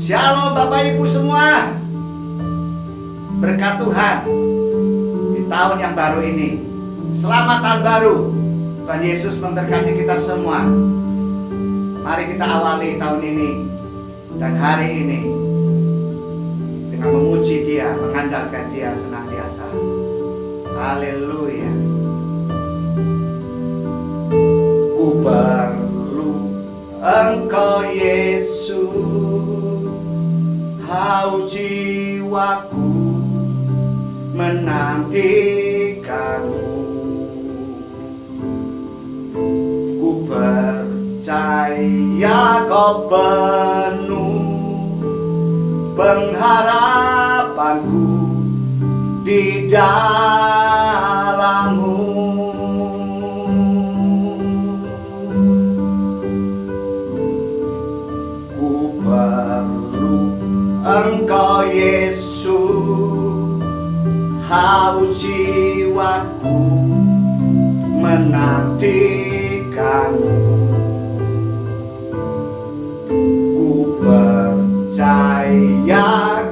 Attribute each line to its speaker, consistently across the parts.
Speaker 1: Shalom Bapak Ibu semua. Berkat Tuhan di tahun yang baru ini. Selamat tahun baru. Tuhan Yesus memberkati kita semua. Mari kita awali tahun ini dan hari ini dengan memuji Dia, mengandalkan Dia senantiasa. Haleluya. Ku perlu Engkau Yesus, haus jiwaku menantikanmu. Ku percaya Kau penuh pengharapanku di dalam-Mu. Ku perlu Engkau Yesus, haus jiwaku menantikanmu. Ku percaya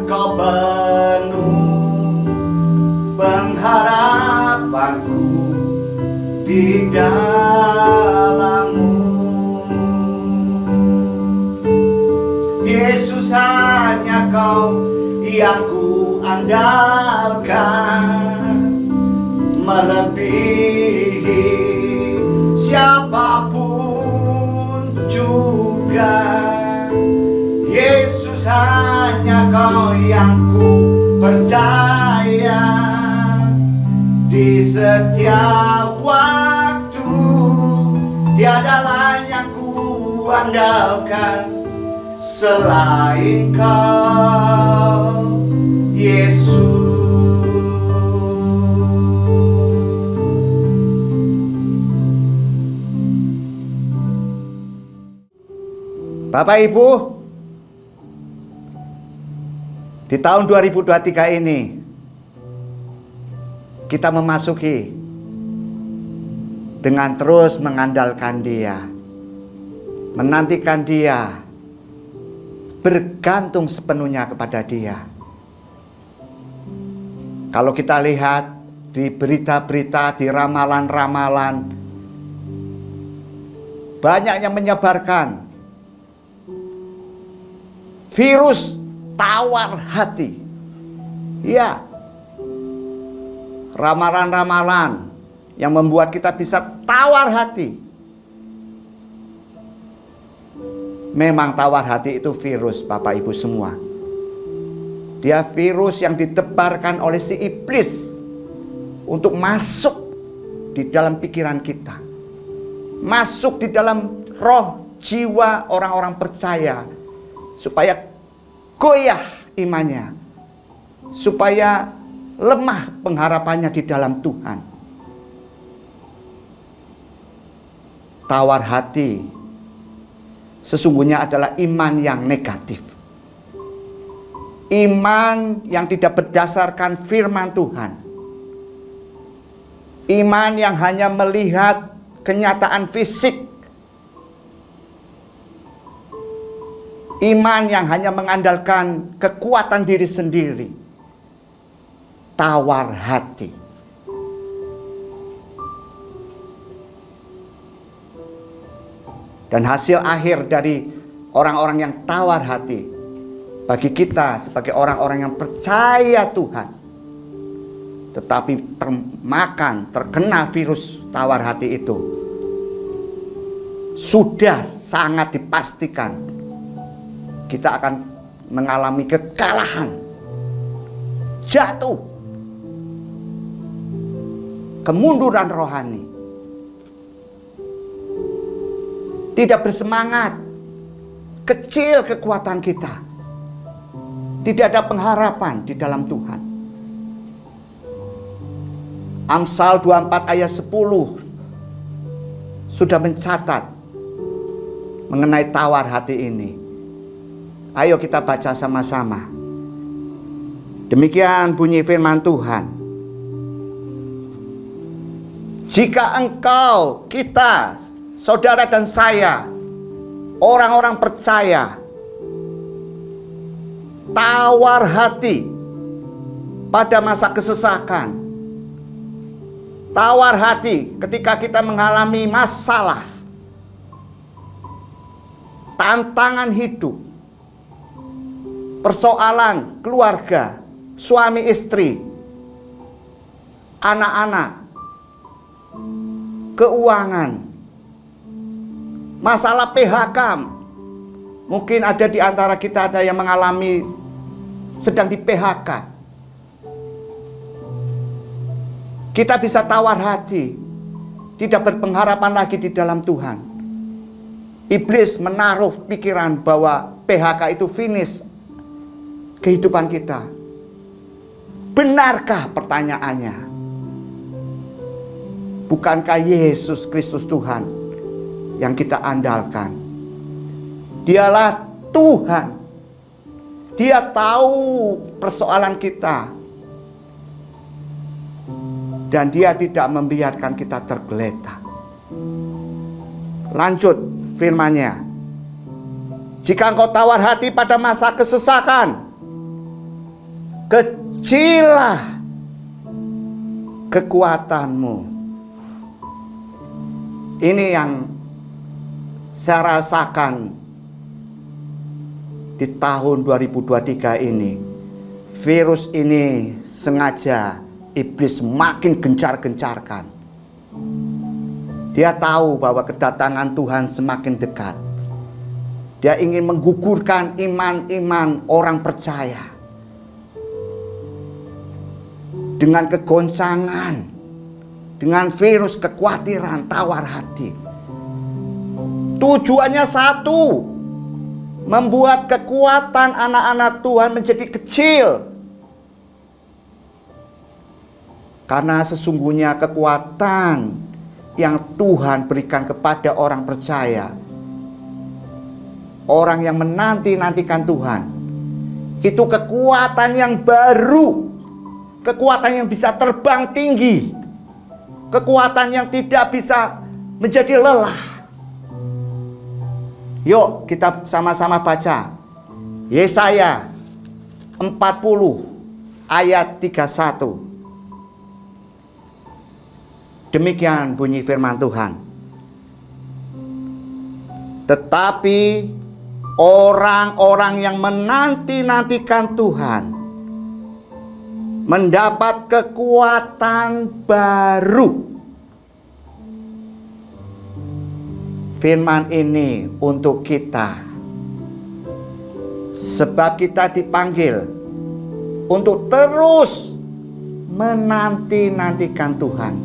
Speaker 1: Kau penuh pengharapanku di dalam-Mu. Yesus, hanya Kau yang ku andalkan, melebihi siapapun juga. Yesus, hanya Kau yang ku percaya, di setiap waktu tiada lain yang ku andalkan selain Kau, Yesus. Bapak Ibu, di tahun 2023 ini kita memasuki dengan terus mengandalkan Dia, menantikan Dia, bergantung sepenuhnya kepada Dia. Kalau kita lihat di berita-berita, di ramalan-ramalan, banyak yang menyebarkan virus tawar hati. Ya, ramalan-ramalan yang membuat kita bisa tawar hati. Memang tawar hati itu virus, Bapak Ibu semua. Dia virus yang ditebarkan oleh si iblis untuk masuk di dalam pikiran kita, masuk di dalam roh jiwa orang-orang percaya, supaya goyah imannya, supaya lemah pengharapannya di dalam Tuhan. Tawar hati sesungguhnya adalah iman yang negatif. Iman yang tidak berdasarkan firman Tuhan. Iman yang hanya melihat kenyataan fisik. Iman yang hanya mengandalkan kekuatan diri sendiri. Tawar hati. Dan hasil akhir dari orang-orang yang tawar hati, bagi kita sebagai orang-orang yang percaya Tuhan, tetapi terkena virus tawar hati itu, sudah sangat dipastikan kita akan mengalami kekalahan, jatuh, kemunduran rohani, tidak bersemangat, kecil kekuatan kita, tidak ada pengharapan di dalam Tuhan. Amsal 24 ayat 10 sudah mencatat mengenai tawar hati ini. Ayo kita baca sama-sama. Demikian bunyi firman Tuhan. Jika engkau, kita, saudara dan saya, orang-orang percaya, tawar hati pada masa kesesakan. Tawar hati ketika kita mengalami masalah, tantangan hidup, persoalan keluarga, suami istri, anak-anak, keuangan, masalah PHK. Mungkin ada di antara kita ada yang mengalami sedang di PHK. Kita bisa tawar hati, tidak berpengharapan lagi di dalam Tuhan. Iblis menaruh pikiran bahwa PHK itu finish kehidupan kita. Benarkah pertanyaannya? Bukankah Yesus Kristus Tuhan yang kita andalkan? Dialah Tuhan. Dia tahu persoalan kita. Dan Dia tidak membiarkan kita tergeletak. Lanjut firman-Nya. Jika engkau tawar hati pada masa kesesakan, kecillah kekuatanmu. Ini yang saya rasakan di tahun 2023 ini. Virus ini sengaja iblis makin gencar-gencarkan. Dia tahu bahwa kedatangan Tuhan semakin dekat. Dia ingin menggugurkan iman-iman orang percaya. Dengan kegoncangan, dengan virus kekhawatiran, tawar hati. Tujuannya satu, membuat kekuatan anak-anak Tuhan menjadi kecil. Karena sesungguhnya kekuatan yang Tuhan berikan kepada orang percaya, orang yang menanti-nantikan Tuhan, itu kekuatan yang baru, kekuatan yang bisa terbang tinggi, kekuatan yang tidak bisa menjadi lelah. Yuk kita sama-sama baca Yesaya 40 ayat 31. Demikian bunyi firman Tuhan. Tetapi orang-orang yang menanti-nantikan Tuhan mendapat kekuatan baru. Firman ini untuk kita, sebab kita dipanggil untuk terus menanti-nantikan Tuhan.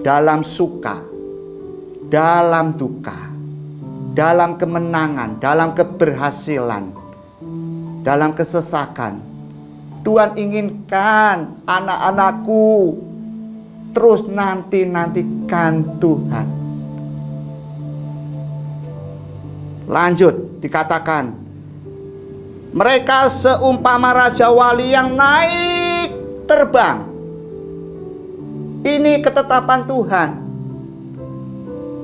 Speaker 1: Dalam suka, dalam duka, dalam kemenangan, dalam keberhasilan, dalam kesesakan. Tuhan inginkan anak-anakku terus nanti-nantikan Tuhan. Lanjut dikatakan, mereka seumpama Raja Wali yang naik terbang. Ini ketetapan Tuhan.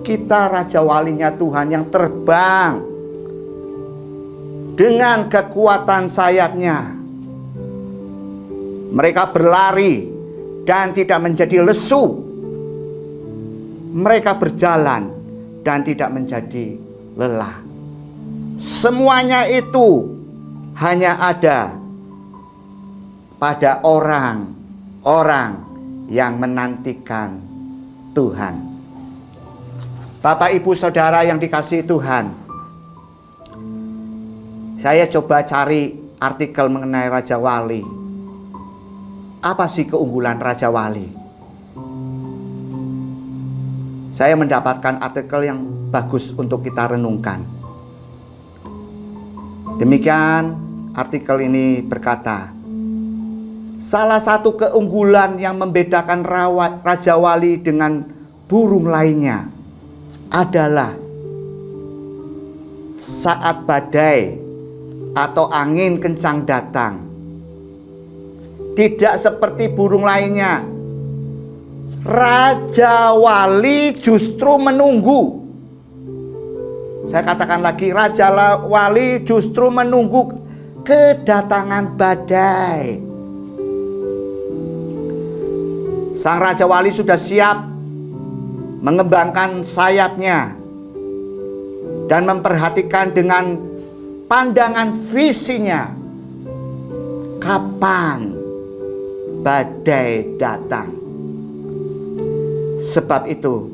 Speaker 1: Kita Raja Walinya Tuhan yang terbang dengan kekuatan sayapnya. Mereka berlari dan tidak menjadi lesu. Mereka berjalan dan tidak menjadi lelah. Semuanya itu hanya ada pada orang-orang yang menantikan Tuhan. Bapak, Ibu, Saudara yang dikasihi Tuhan, saya coba cari artikel mengenai Raja Wali. Apa sih keunggulan Raja Wali? Saya mendapatkan artikel yang bagus untuk kita renungkan. Demikian artikel ini berkata, salah satu keunggulan yang membedakan Raja Wali dengan burung lainnya adalah saat badai atau angin kencang datang, tidak seperti burung lainnya, Raja Wali justru menunggu Saya katakan lagi, Raja Wali justru menunggu kedatangan badai. Sang Raja Wali sudah siap mengembangkan sayapnya dan memperhatikan dengan pandangan visinya kapan badai datang. Sebab itu,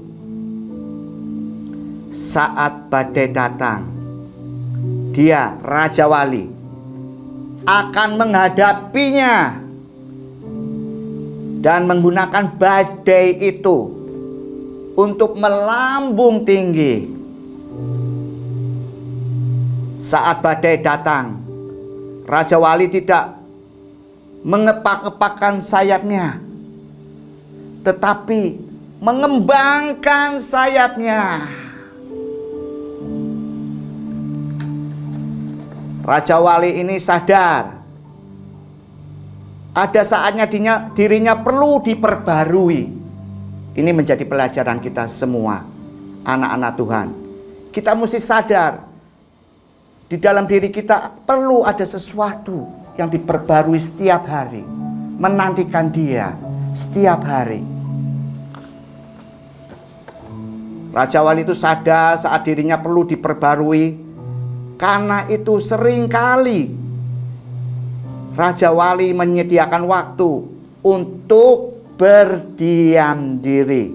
Speaker 1: saat badai datang, dia, Raja Wali, akan menghadapinya dan menggunakan badai itu untuk melambung tinggi. Saat badai datang, Raja Wali tidak mengepak-epakkan sayapnya, tetapi mengembangkan sayapnya. Raja Wali ini sadar ada saatnya dirinya perlu diperbarui. Ini menjadi pelajaran kita semua, anak-anak Tuhan. Kita mesti sadar di dalam diri kita perlu ada sesuatu yang diperbarui setiap hari, menantikan Dia setiap hari. Raja Wali itu sadar saat dirinya perlu diperbarui. Karena itu seringkali Raja Wali menyediakan waktu untuk berdiam diri,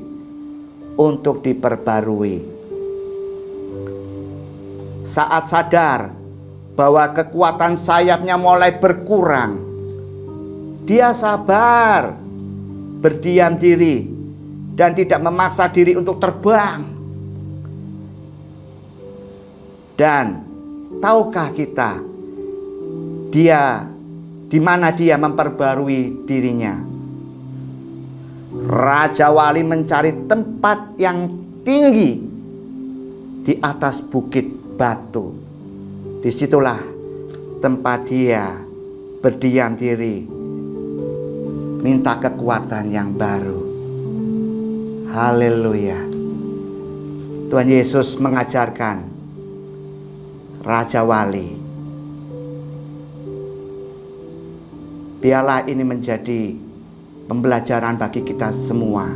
Speaker 1: untuk diperbarui. Saat sadar bahwa kekuatan sayapnya mulai berkurang, dia sabar, berdiam diri, dan tidak memaksa diri untuk terbang. Dan tahukah kita di mana dia memperbarui dirinya? Raja Wali mencari tempat yang tinggi di atas bukit batu. Disitulah tempat dia berdiam diri, minta kekuatan yang baru. Haleluya. Tuhan Yesus mengajarkan Raja Wali, biarlah ini menjadi pembelajaran bagi kita semua.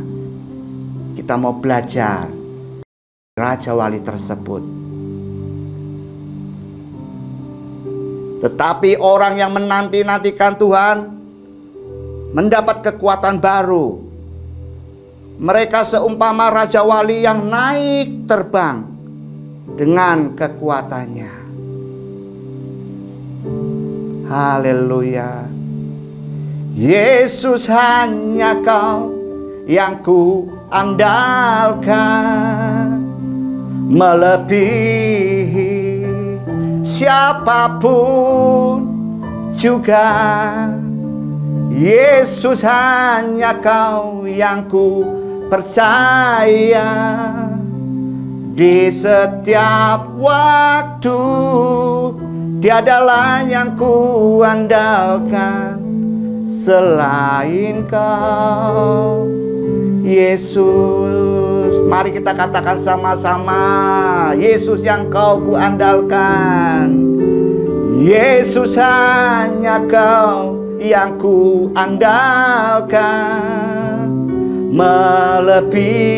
Speaker 1: Kita mau belajar Raja Wali tersebut. Tetapi orang yang menanti-nantikan Tuhan mendapat kekuatan baru. Mereka seumpama Raja Wali yang naik terbang dengan kekuatannya. Haleluya. Yesus, hanya Kau yang ku andalkan, melebihi siapapun juga. Yesus, hanya Kau yang ku percaya. Di setiap waktu tiada lain yang ku andalkan selain Kau, Yesus. Mari kita katakan sama-sama, Yesus yang Kau ku andalkan. Yesus, hanya Kau yang ku andalkan, melebihi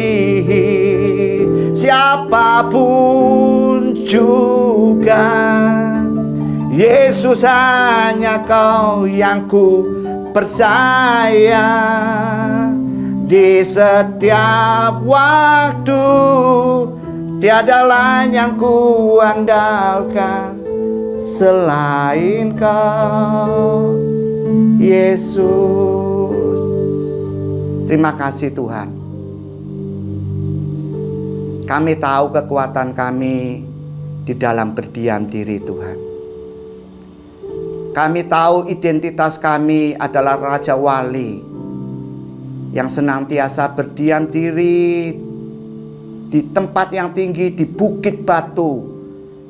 Speaker 1: siapapun juga. Yesus, hanya Kau yang ku percaya. Di setiap waktu tiada lain yang ku andalkan selain Kau, Yesus. Terima kasih Tuhan. Kami tahu kekuatan kami di dalam berdiam diri, Tuhan. Kami tahu identitas kami adalah Raja Wali yang senantiasa berdiam diri di tempat yang tinggi, di bukit batu,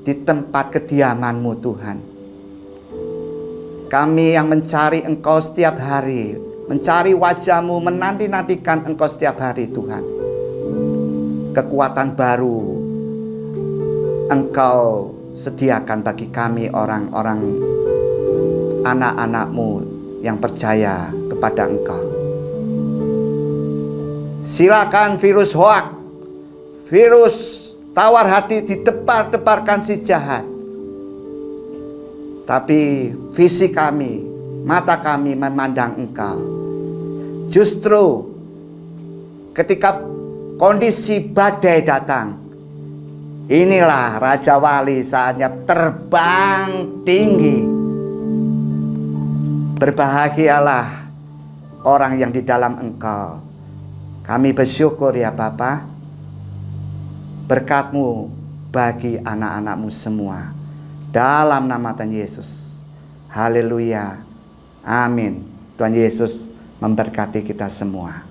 Speaker 1: di tempat kediaman-Mu, Tuhan. Kami yang mencari Engkau setiap hari, mencari wajah-Mu, menanti-nantikan Engkau setiap hari, Tuhan. Kekuatan baru Engkau sediakan bagi kami orang-orang anak-anak-Mu yang percaya kepada Engkau. Silakan virus hoak, virus tawar hati ditebar-tebarkan si jahat. Tapi visi kami, mata kami memandang Engkau. Justru ketika kondisi badai datang, inilah Raja Wali saatnya terbang tinggi. Berbahagialah orang yang di dalam Engkau. Kami bersyukur ya Bapa, berkat-Mu bagi anak-anak-Mu semua. Dalam nama Tuhan Yesus. Haleluya. Amin. Tuhan Yesus memberkati kita semua.